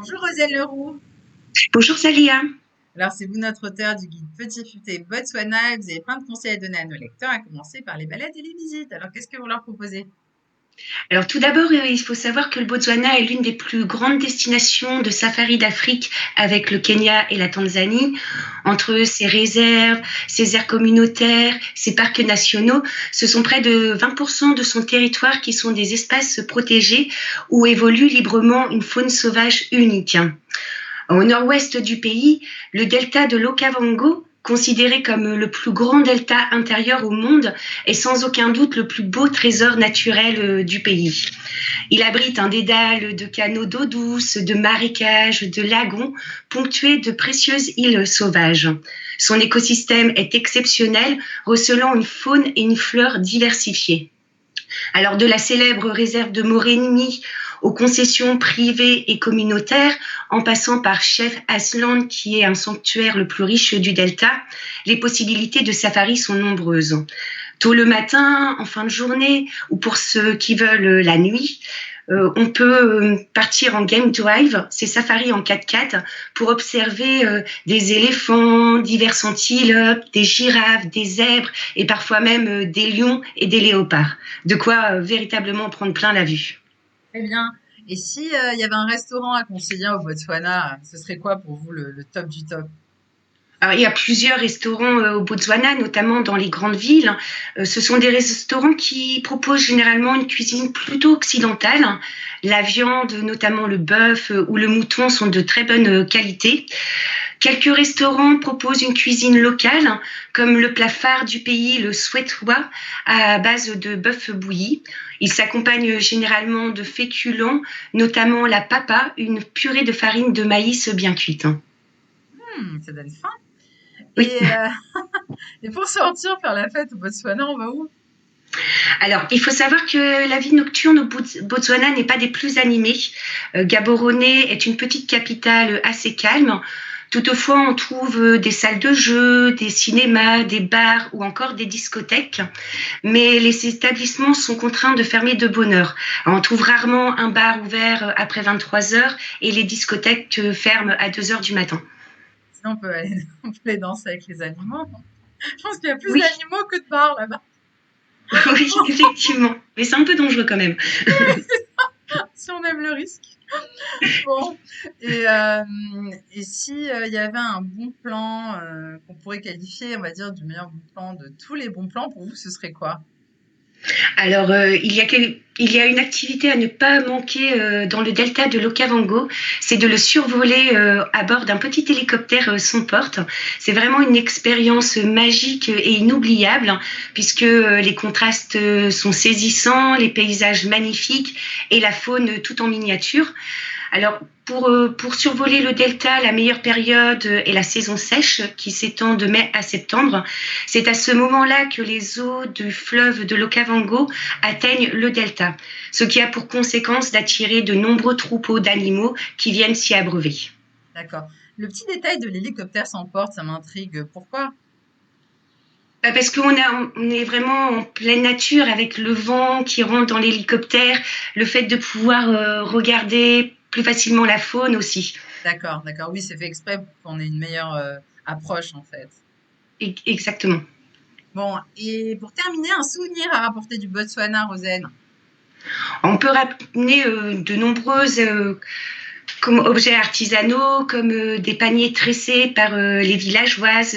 Bonjour Roselle Leroux. Bonjour Salia. Alors, c'est vous notre auteur du guide Petit Futé Botswana et vous avez plein de conseils à donner à nos lecteurs, à commencer par les balades et les visites. Alors, qu'est-ce que vous leur proposez? Alors tout d'abord, il faut savoir que le Botswana est l'une des plus grandes destinations de safari d'Afrique avec le Kenya et la Tanzanie. Entre ses réserves, ses aires communautaires, ses parcs nationaux, ce sont près de 20% de son territoire qui sont des espaces protégés où évolue librement une faune sauvage unique. Au nord-ouest du pays, le delta de l'Okavango, considéré comme le plus grand delta intérieur au monde, est sans aucun doute le plus beau trésor naturel du pays. Il abrite un dédale de canaux d'eau douce, de marécages, de lagons, ponctués de précieuses îles sauvages. Son écosystème est exceptionnel, recelant une faune et une flore diversifiées. Alors de la célèbre réserve de Moreni aux concessions privées et communautaires, en passant par Chef Asland, qui est un sanctuaire le plus riche du delta, les possibilités de safari sont nombreuses. Tôt le matin, en fin de journée, ou pour ceux qui veulent la nuit, on peut partir en game drive, c'est safari en 4x4, pour observer des éléphants, divers antilopes, des girafes, des zèbres et parfois même des lions et des léopards. De quoi véritablement prendre plein la vue. Très bien. Et si il y avait un restaurant à conseiller au Botswana, ce serait quoi pour vous le top du top? Alors, il y a plusieurs restaurants au Botswana, notamment dans les grandes villes. Ce sont des restaurants qui proposent généralement une cuisine plutôt occidentale. La viande, notamment le bœuf ou le mouton, sont de très bonne qualité. Quelques restaurants proposent une cuisine locale, comme le plat phare du pays, le swetwa, à base de bœuf bouilli. Il s'accompagne généralement de féculents, notamment la papa, une purée de farine de maïs bien cuite. Ça donne faim. Oui. Et, et pour sortir faire la fête au Botswana, on va où? Alors, il faut savoir que la vie nocturne au Botswana n'est pas des plus animées. Gaborone est une petite capitale assez calme. Toutefois, on trouve des salles de jeux, des cinémas, des bars ou encore des discothèques. Mais les établissements sont contraints de fermer de bonne heure. On trouve rarement un bar ouvert après 23 heures et les discothèques ferment à 2 heures du matin. Sinon, on peut aller danser avec les animaux. Je pense qu'il y a plus Oui, d'animaux que de bars là-bas. oui, effectivement. Mais c'est un peu dangereux quand même. Si on aime le risque. Bon, et si il y avait un bon plan qu'on pourrait qualifier, on va dire, du meilleur bon plan de tous les bons plans, pour vous, ce serait quoi? Alors, il y a une activité à ne pas manquer dans le delta de l'Okavango, c'est de le survoler à bord d'un petit hélicoptère sans porte. C'est vraiment une expérience magique et inoubliable, hein, puisque les contrastes sont saisissants, les paysages magnifiques et la faune tout en miniature. Alors, pour survoler le delta, la meilleure période est la saison sèche qui s'étend de mai à septembre. C'est à ce moment-là que les eaux du fleuve de l'Okavango atteignent le delta, ce qui a pour conséquence d'attirer de nombreux troupeaux d'animaux qui viennent s'y abreuver. D'accord. Le petit détail de l'hélicoptère sans porte, ça m'intrigue. Pourquoi? Parce on est vraiment en pleine nature avec le vent qui rentre dans l'hélicoptère, le fait de pouvoir regarder plus facilement la faune aussi. D'accord, d'accord. Oui, c'est fait exprès pour qu'on ait une meilleure approche, en fait. Exactement. Bon, et pour terminer, un souvenir à rapporter du Botswana, Rosane. On peut ramener de nombreuses comme objets artisanaux, comme des paniers tressés par les villageoises,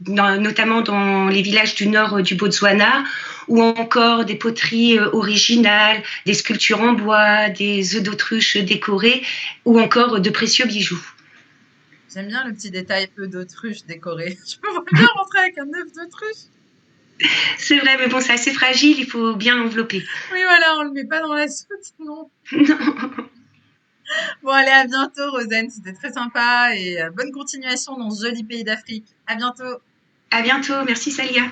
notamment dans les villages du nord du Botswana, ou encore des poteries originales, des sculptures en bois, des œufs d'autruche décorés, ou encore de précieux bijoux. J'aime bien le petit détail peu d'autruche décoré. Je me vois bien rentrer avec un œuf d'autruche. C'est vrai, mais bon, c'est assez fragile, il faut bien l'envelopper. Oui, voilà, on le met pas dans la soupe, non. Non. Bon, allez, à bientôt, Rosane. C'était très sympa et bonne continuation dans ce joli pays d'Afrique. À bientôt. À bientôt, merci Salia.